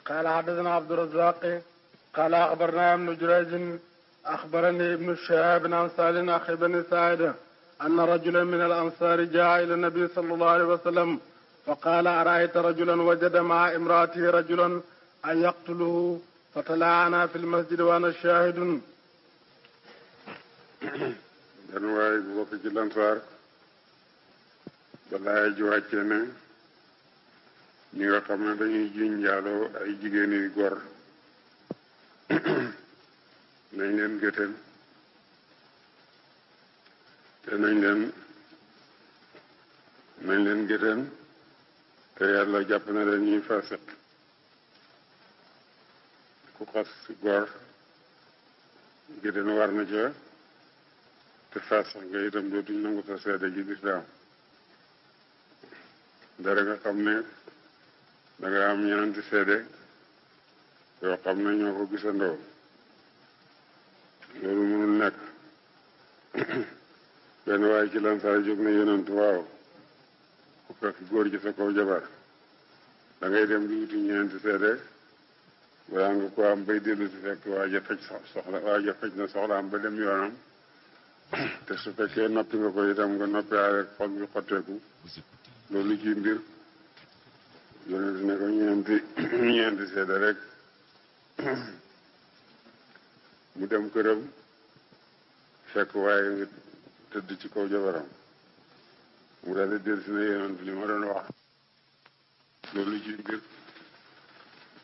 قال حدثنا عبد الرزاق قال أخبرنا ابن جريج أخبرني ابن شهاب عن سالم أخي بن سعيد أن رجلا من الأنصار جاء إلى النبي صلى الله عليه وسلم فقال أرأيت رجلا وجد مع امرأته رجلا أن يقتله فتلاعنا في المسجد وأنا شاهد. benn waay bu bokk ci Ansaar balaa ji wàcce ne ñi nga xam ne dañuy jiñ njaaloo ay jigéeni gor nañ leen géteel te nañ leen géteel te yàlla jàpp na leen ñuy fasiq ku xas gor géteel war na ca te fasiq nga itam dootuñ nangu sa seede ji lislaam dara nga xam ne danga am ñenanti seede yoo xam ne ñoo ko gisandoo loolu mënul nekk benn waaye ci Ansaar jóg na yonent waaw ku fekk góor gi sa kaw jabar da ngay dem di wuti ñeenti seede balaa nga ko am bay dellu si fekk waaja faj na soxlaam ba dem yoonam te su fekkee noppi nga ko itam nga noppi rek xol bi xotteeku loolu ci mbir yonent ne ko ñeenti seede rek mu dem këram fekk waaye nga tëdd ci kaw jabaram mu daal di dellusi ne yonent li ma doon wax loolu ci mbir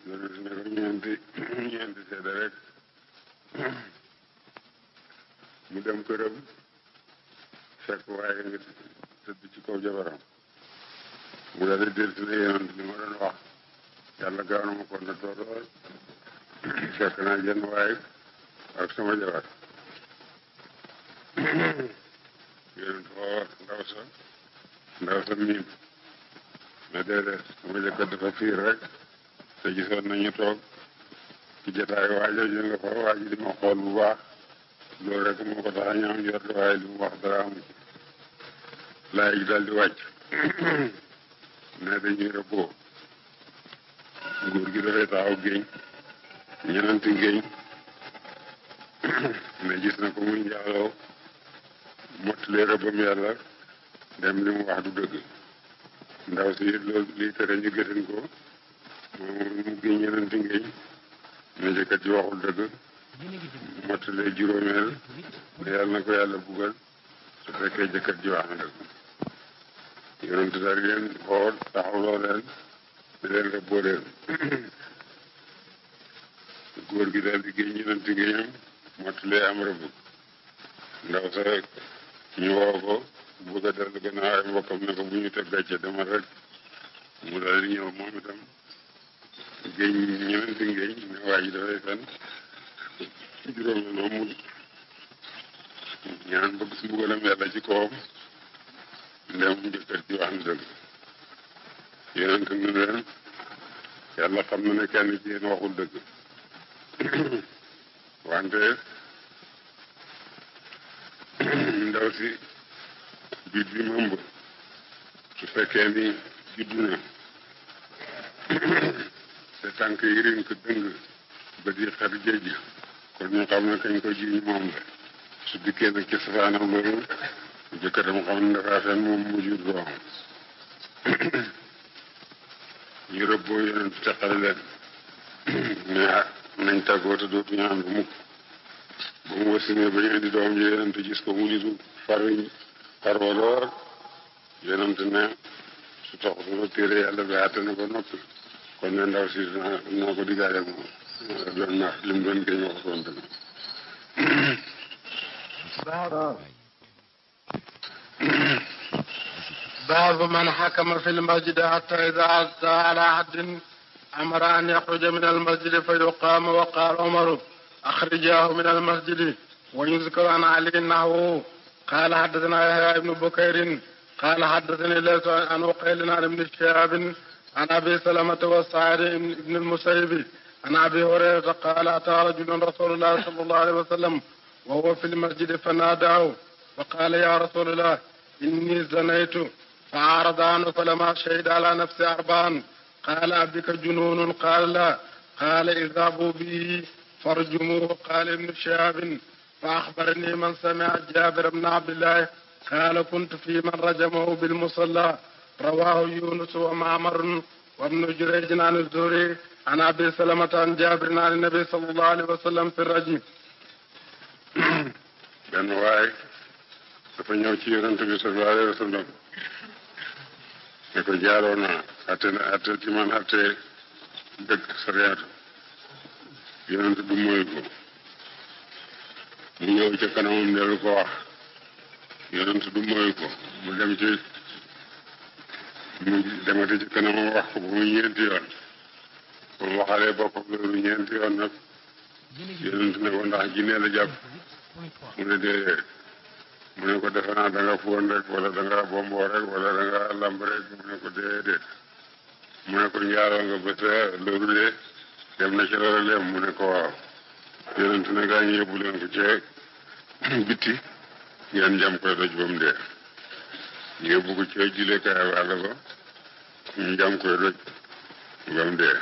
yonent ne ko ñeenti seede rek mu dem këram fekk waaye nga tëdd ci kaw jabaram mu daal di dellusi ne yonent li ma doon wax yàlla gaaw na ma ko na lool fekk naa jenn waaye ak sama jabar yonent xool ndaw sa miim na déedéet sama jëkkër dafa fiir rek te gisoon nañu toog ci jataay waajo ji nga fa waaji di ma xool bu baax loolu rek moo ko tax a ñaam jot waaye li mu wax dara amu ci laay ji daal di wàcc ne dañuy rëbboo nguur gi dafay taxaw géeñ ñenanti géeñ ne gis na ko muy njaaloo mottalee rëbbam yàlla dem li mu wax du dëgg ndaw si loolu lii tere ñu gëtin ko moom mu géeñ ñenanti géeñ ne jëkkat ji waxul dëgg mottalee juróomeel yàlla na ko yàlla buggal su fekkee jëkkat ji wax na dëgg yonent daal di leen xool taxawloo leen ne leen rëbboo leen góor gi daal di géeñ ñenanti géeñam mottalee am rëbb ndaw sa ñu woo ko bëgg a dellu gannaaw ay mbokkam ne ko bu ñu teg gàcce demal rek mu daal di ñëw moom itam géeñ ñenanti géeñ ne waa ji dafay fen juróom la noonu mu ñaan bëgg si mbugalam yàlla ci kawam ndem jëkkër ji wax na dëgg yonent ne leen yàlla xam na ne kenn ci yéen waxul dëgg wante ndaw si biit bi mu ëmb su fekkee ni juddu na te tànk yi riñ ko dëng ba di xar géej kon ñu xam ne kañ ko jiñ moom la su dikkee nag ci safaanam loolu jëkkëram xam ne dafa fen moom mu jur doom ñu rëbboo yonent teqale leen ne nañ tàggoo te dootuñu ànd mukk ba mu wasinee ba ñu indi doom ji yonent gis ko mu nitu farwa lool yonent ne su taxutula téere yàlla bi àtte na ko noppi kon ne ndaw si naa ko diggaale moom doon na li mu doon géñ wax doon dëgg باب من حكم في المسجد حتى إذا عزى على حد أمر أن يخرج من المسجد فيقام وقال عمر أخرجاه من المسجد. ويذكر عن علي نحوه. قال حدثنا يحيى بن بكير قال حدثني ليس عن عقيل عن ابن شهاب عن أبي سلمة وسعيد بن المسيب عن أبي هريرة قال أتى رجل رسول الله صلى الله عليه وسلم وهو في المسجد فناداه فقال يا رسول الله إني زنيت فعارض عنه فلما شهد على نفسه 4 قال أبك جنون قال لا قال اذهبوا به فارجموه قال ابن شهاب فأخبرني من سمع جابر بن عبد الله قال كنت في من رجمه بالمصلى رواه يونس ومعمر وابن جريج عن الزهري عن أبي سلمة عن جابر عن النبي صلى الله عليه وسلم في الرجم. benn waay dafa ñëw ci yonent bi sallallahu alayhi wa sallam ne ko jaaroo naa atte ci man atte dëgg sariyaatu yonent bi mooy ko mu ñëw ca kanamam dellu ko wax yonent bi mooy ko mu demati ci kanamam wax ko bu mu ñeenti yoon bu mu waxalee boppam loolu ñeenti yoon nag yonent ne ko ndax jinne la jàpp mu ne déedéet mu ne ko defe naa da nga foon rek wala da nga bomboo rek wala da nga lamb rek mu ne ko déedéet mu ne ko njaaloo nga bés loolu de dem na ci loolu leem mu ne ko waaw yonent ne gaa ñu yóbbu leen ko ci bitti ngeen jam koy doj ba mu dee ñu yóbbu ko ci julekaay àll ba ñu jam koy doj ba mu dee